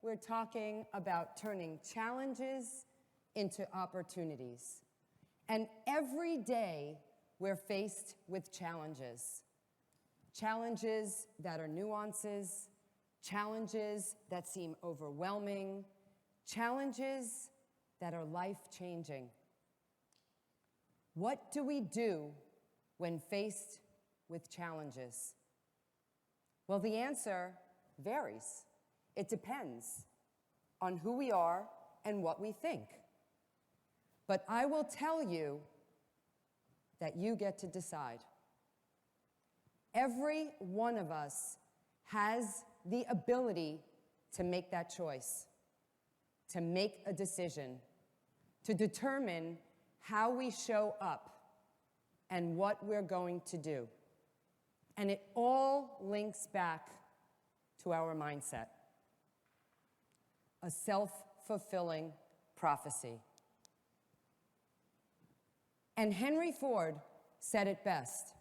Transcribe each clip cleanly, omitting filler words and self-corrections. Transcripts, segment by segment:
we're talking about turning challenges into opportunities. And every day we're faced with challenges. Challenges that are nuances, challenges that seem overwhelming, challenges that are life-changing. What do we do when faced with challenges? Well, the answer varies. It depends on who we are and what we think. But I will tell you that you get to decide. Every one of us has the ability to make that choice, to make a decision, to determine how we show up and what we're going to do. And it all links back to our mindset. A self-fulfilling prophecy. And Henry Ford said it best.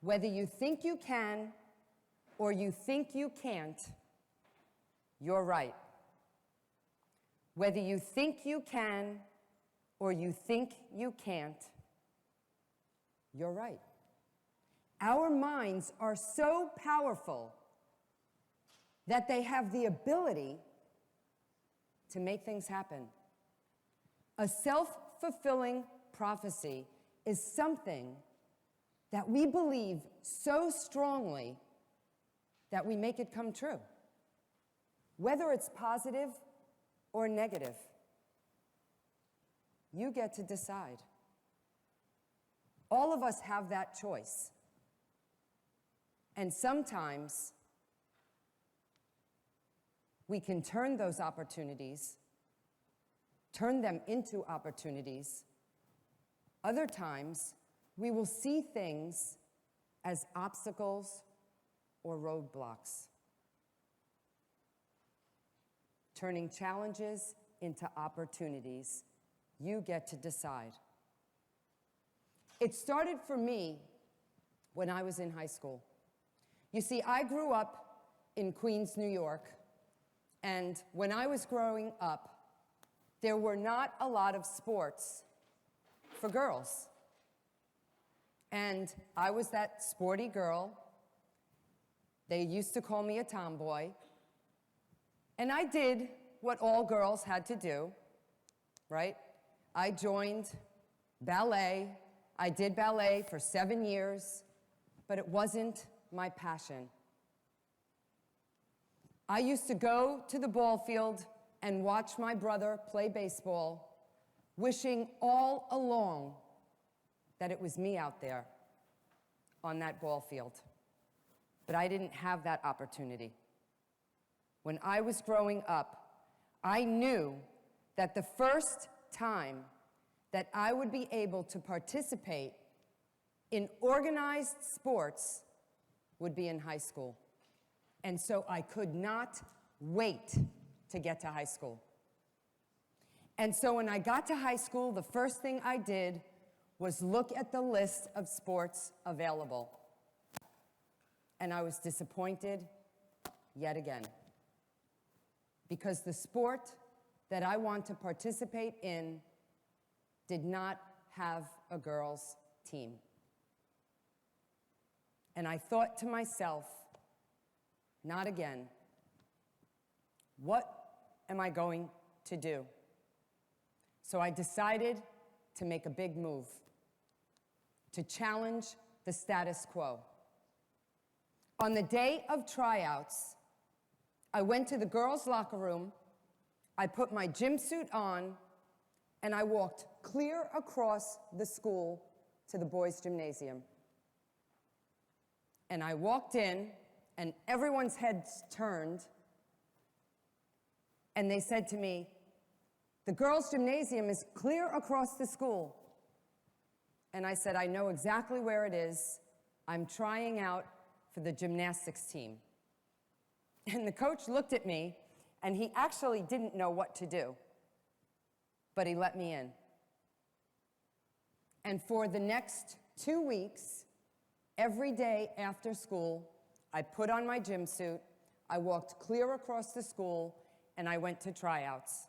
Whether you think you can or you think you can't, you're right. Whether you think you can or you think you can't, you're right. Our minds are so powerful that they have the ability to make things happen. A self-fulfilling prophecy is something that we believe so strongly that we make it come true, whether it's positive or negative. You get to decide. All of us have that choice. And sometimes we can turn those opportunities, turn them into opportunities. Other times, we will see things as obstacles or roadblocks. Turning challenges into opportunities, you get to decide. It started for me when I was in high school. You see, I grew up in Queens, New York, and when I was growing up, there were not a lot of sports for girls. And I was that sporty girl. They used to call me a tomboy. And I did what all girls had to do, right? I joined ballet. I did ballet for 7 years, but it wasn't my passion. I used to go to the ball field and watch my brother play baseball, wishing all along that it was me out there on that ball field. But I didn't have that opportunity. When I was growing up, I knew that the first time that I would be able to participate in organized sports would be in high school. And so I could not wait to get to high school. And so when I got to high school, the first thing I did was look at the list of sports available. And I was disappointed yet again. Because the sport that I want to participate in did not have a girls' team. And I thought to myself, not again. What am I going to do? So I decided to make a big move, to challenge the status quo. On the day of tryouts, I went to the girls' locker room, I put my gym suit on, and I walked clear across the school to the boys' gymnasium. And I walked in, and everyone's heads turned, and they said to me, "The girls' gymnasium is clear across the school." And I said, "I know exactly where it is. I'm trying out for the gymnastics team." And the coach looked at me, and he actually didn't know what to do, but he let me in. And for the next 2 weeks, every day after school, I put on my gym suit, I walked clear across the school, and I went to tryouts.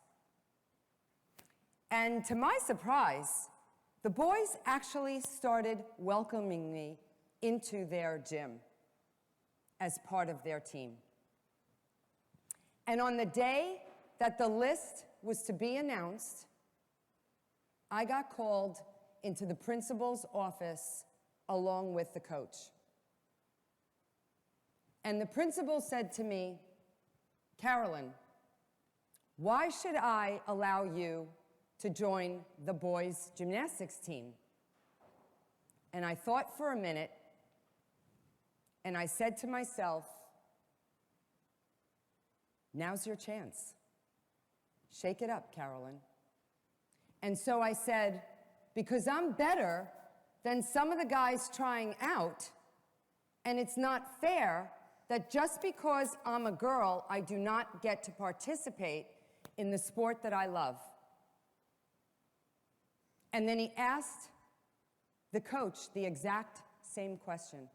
And to my surprise, the boys actually started welcoming me into their gym as part of their team. And on the day that the list was to be announced, I got called into the principal's office along with the coach. And the principal said to me, "Carolyn, why should I allow you to join the boys' gymnastics team?" And I thought for a minute, and I said to myself, "Now's your chance. Shake it up, Carolyn." And so I said, "Because I'm better than some of the guys trying out, and it's not fair that just because I'm a girl, I do not get to participate in the sport that I love." And then he asked the coach the exact same question.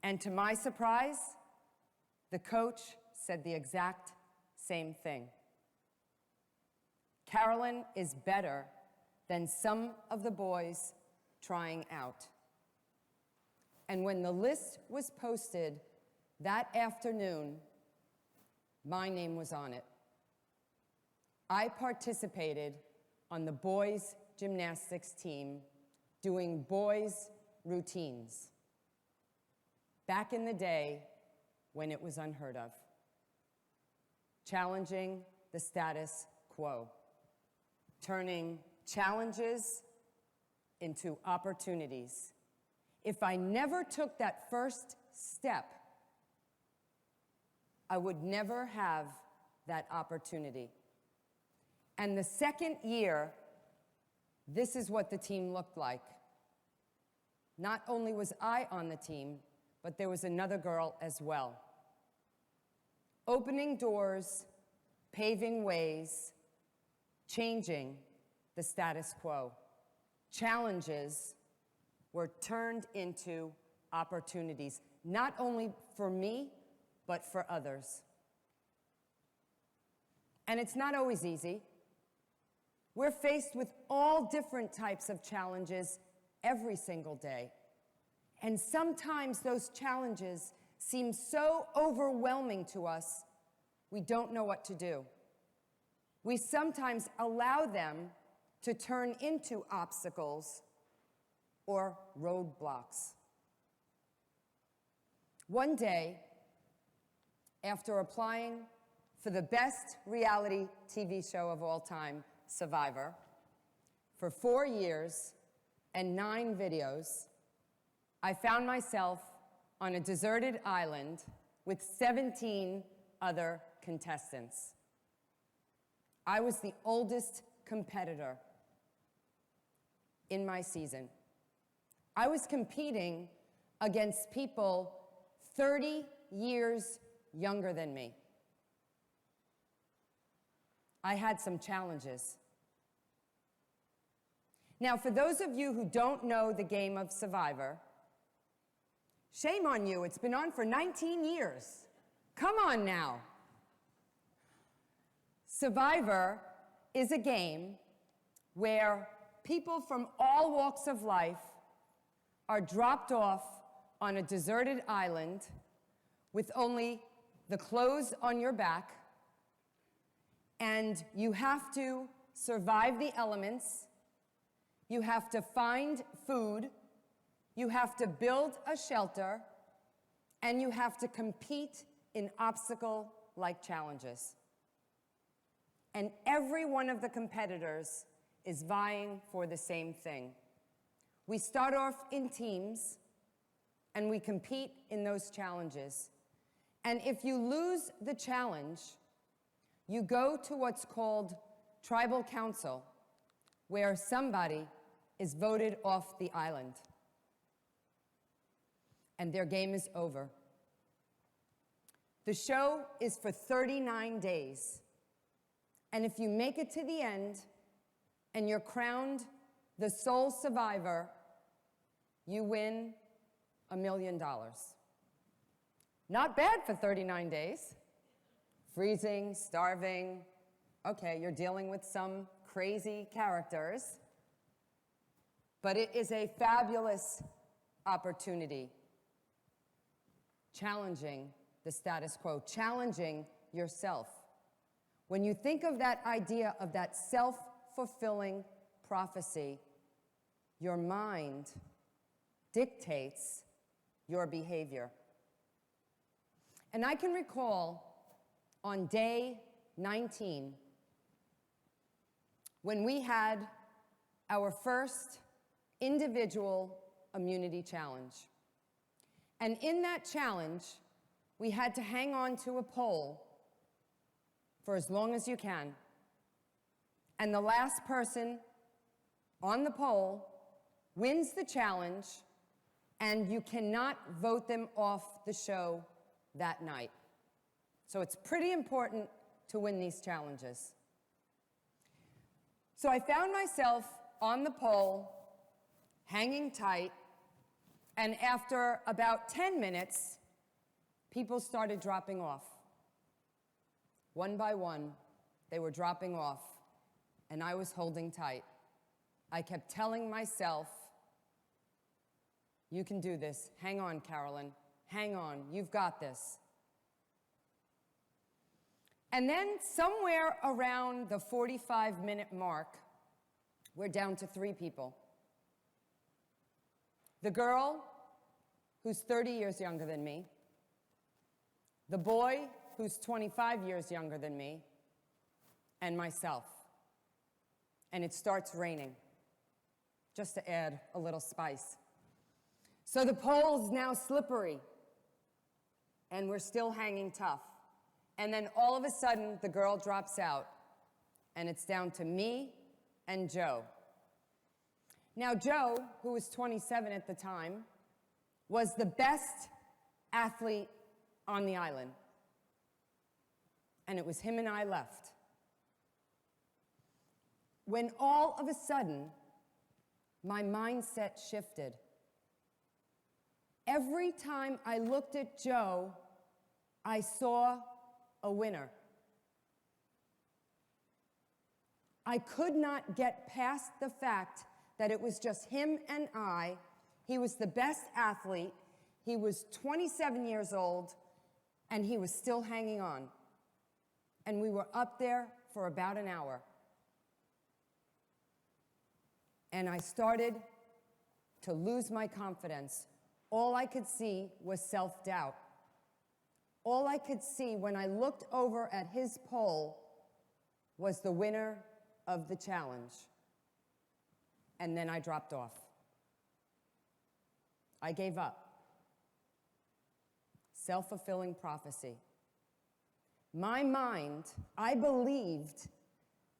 And to my surprise, the coach said the exact same thing. "Carolyn is better than some of the boys trying out." And when the list was posted that afternoon, my name was on it. I participated on the boys' gymnastics team doing boys' routines back in the day when it was unheard of, challenging the status quo, turning challenges into opportunities. If I never took that first step, I would never have that opportunity. And the second year, this is what the team looked like. Not only was I on the team, but there was another girl as well. Opening doors, paving ways, changing the status quo. Challenges were turned into opportunities, not only for me, but for others. And it's not always easy. We're faced with all different types of challenges every single day. And sometimes those challenges seem so overwhelming to us, we don't know what to do. We sometimes allow them to turn into obstacles or roadblocks. One day, after applying for the best reality TV show of all time, Survivor, for 4 years and 9 videos, I found myself on a deserted island with 17 other contestants. I was the oldest competitor in my season. I was competing against people 30 years younger than me. I had some challenges. Now, for those of you who don't know the game of Survivor, shame on you, it's been on for 19 years. Come on now. Survivor is a game where people from all walks of life are dropped off on a deserted island with only the clothes on your back, and you have to survive the elements, you have to find food, you have to build a shelter, and you have to compete in obstacle-like challenges. And every one of the competitors is vying for the same thing. We start off in teams, and we compete in those challenges. And if you lose the challenge, you go to what's called tribal council, where somebody is voted off the island. And their game is over. The show is for 39 days. And if you make it to the end and you're crowned the sole survivor, you win $1 million. Not bad for 39 days. freezing, starving. Okay, you're dealing with some crazy characters, but it is a fabulous opportunity. Challenging the status quo, challenging yourself. When you think of that idea of that self-fulfilling prophecy, your mind dictates your behavior. And I can recall on day 19, when we had our first individual immunity challenge. And in that challenge, we had to hang on to a pole for as long as you can. And the last person on the pole wins the challenge, and you cannot vote them off the show that night. So it's pretty important to win these challenges. So I found myself on the pole, hanging tight, and after about 10 minutes, people started dropping off. One by one, they were dropping off, and I was holding tight. I kept telling myself, you can do this. Hang on, Carolyn. Hang on. You've got this. And then somewhere around the 45-minute mark, we're down to 3 people. The girl, who's 30 years younger than me, the boy, who's 25 years younger than me, and myself. And it starts raining, just to add a little spice. So the pole's now slippery, and we're still hanging tough. And then all of a sudden, the girl drops out, and it's down to me and Joe. Now, Joe, who was 27 at the time, was the best athlete on the island. And it was him and I left. When all of a sudden, my mindset shifted. Every time I looked at Joe, I saw a winner. I could not get past the fact that it was just him and I. He was the best athlete. He was 27 years old, and he was still hanging on. And we were up there for about an hour. And I started to lose my confidence. All I could see was self-doubt. All I could see when I looked over at his pole was the winner of the challenge. And then I dropped off. I gave up. Self-fulfilling prophecy. My mind, I believed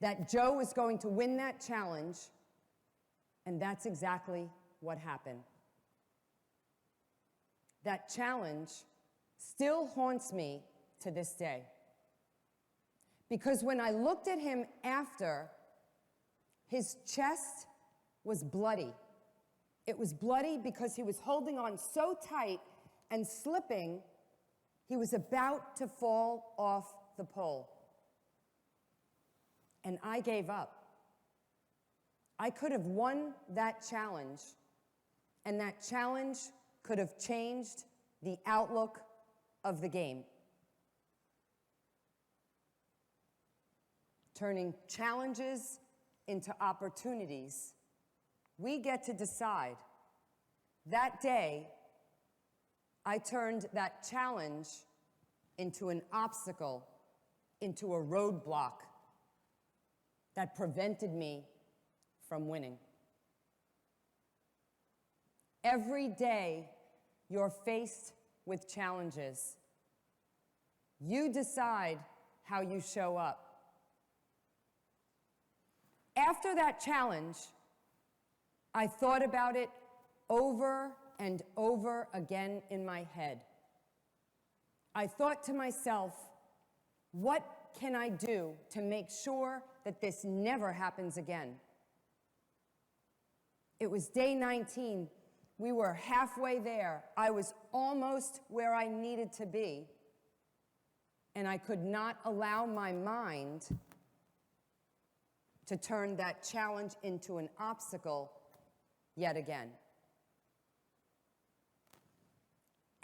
that Joe was going to win that challenge, and that's exactly what happened. That challenge still haunts me to this day. Because when I looked at him after, his chest was bloody. It was bloody because he was holding on so tight and slipping, he was about to fall off the pole. And I gave up. I could have won that challenge, and that challenge could have changed the outlook of the game. Turning challenges into opportunities, we get to decide. That day, I turned that challenge into an obstacle, into a roadblock that prevented me from winning. Every day, you're faced with challenges. You decide how you show up. After that challenge, I thought about it over and over again in my head. I thought to myself, what can I do to make sure that this never happens again? It was day 19. We were halfway there. I was almost where I needed to be. and I could not allow my mind to turn that challenge into an obstacle yet again.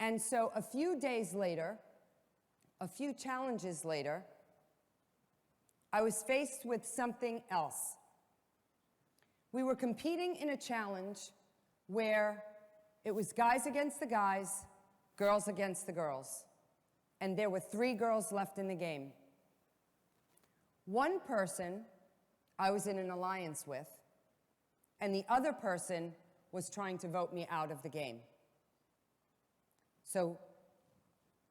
And so a few days later, a few challenges later, I was faced with something else. We were competing in a challenge where it was guys against the guys, girls against the girls. And there were 3 girls left in the game. One person I was in an alliance with, and the other person was trying to vote me out of the game. So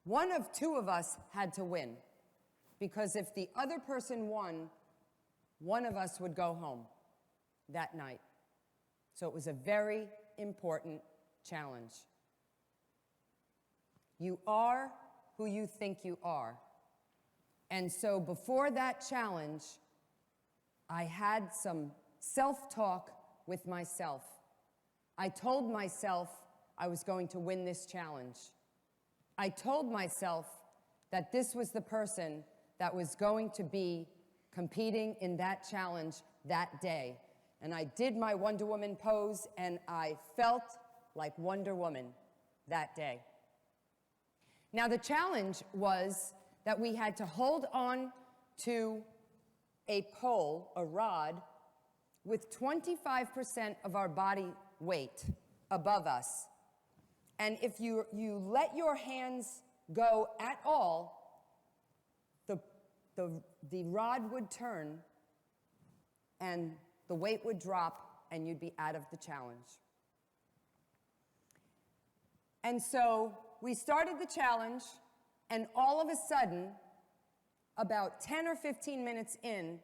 one of 2 of us had to win, because if the other person won, one of us would go home that night. So it was a very important challenge. You are who you think you are. And so before that challenge, I had some self-talk with myself. I told myself I was going to win this challenge. I told myself that this was the person that was going to be competing in that challenge that day. And I did my Wonder Woman pose, and I felt like Wonder Woman that day. Now, the challenge was that we had to hold on to a pole, a rod, with 25% of our body weight above us. And if you let your hands go at all, the rod would turn and the weight would drop and you'd be out of the challenge. And so we started the challenge, and all of a sudden, about 10 or 15 minutes in,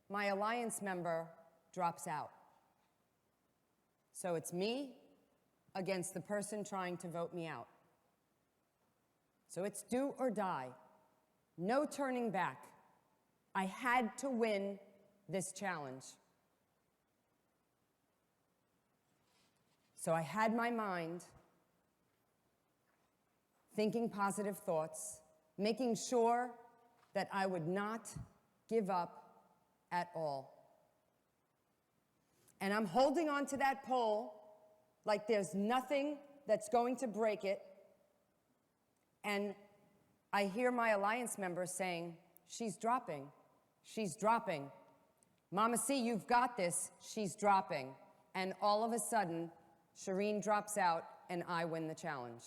my alliance member drops out. So it's me against the person trying to vote me out. So it's do or die. No turning back. I had to win this challenge. So I had my mind thinking positive thoughts, making sure that I would not give up at all. And I'm holding on to that pole like there's nothing that's going to break it. And I hear my alliance members saying, "She's dropping. She's dropping. Mama C, you've got this. She's dropping." And all of a sudden, Shireen drops out and I win the challenge.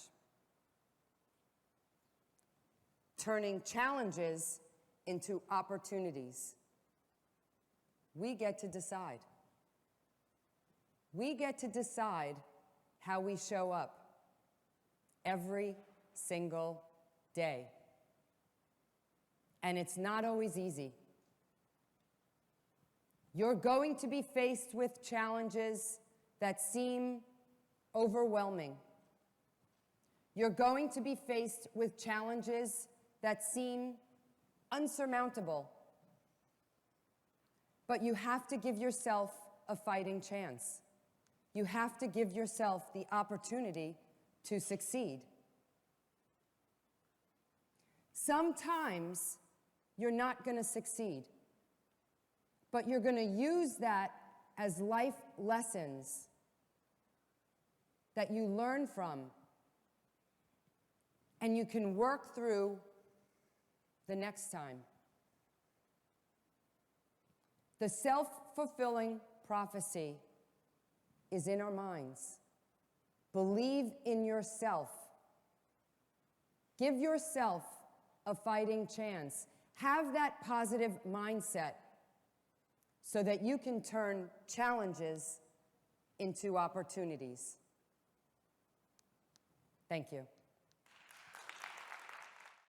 Turning challenges into opportunities. We get to decide. We get to decide how we show up every single day. And it's not always easy. You're going to be faced with challenges that seem overwhelming. You're going to be faced with challenges that seem unsurmountable. But you have to give yourself a fighting chance. You have to give yourself the opportunity to succeed. Sometimes you're not going to succeed, but you're going to use that as life lessons that you learn from, and you can work through the next time. The self-fulfilling prophecy is in our minds. Believe in yourself. Give yourself a fighting chance. Have that positive mindset so that you can turn challenges into opportunities. Thank you.